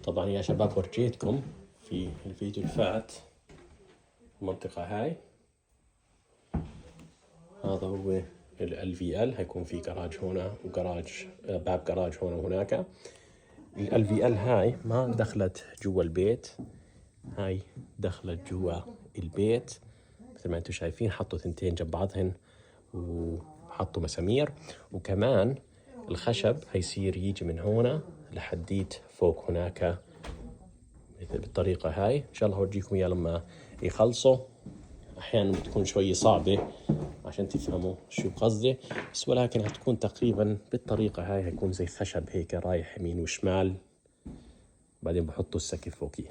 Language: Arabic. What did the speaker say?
طبعا يا شباب ورجيتكم في الفيديو اللي فات المنطقة هاي، هذا هو ال LVL. هيكون في جراج هنا وجراج باب جراج هنا وهناك. ال LVL هاي ما دخلت جوا البيت، هاي دخلت جوا البيت مثل ما انتم شايفين. حطوا ثنتين جنب بعضهن وحطوا مسامير، وكمان الخشب هيصير يجي من هنا لحديت فوق هناك بالطريقة هاي. إن شاء الله هورجيكم إياه لما يخلصوا. أحيانا بتكون شوي صعبة عشان تفهموا شو قصدي، بس ولكن هتكون تقريبا بالطريقة هاي. هيكون زي خشب هيك رايح يمين وشمال، بعدين بحطوا السقف فوقيه.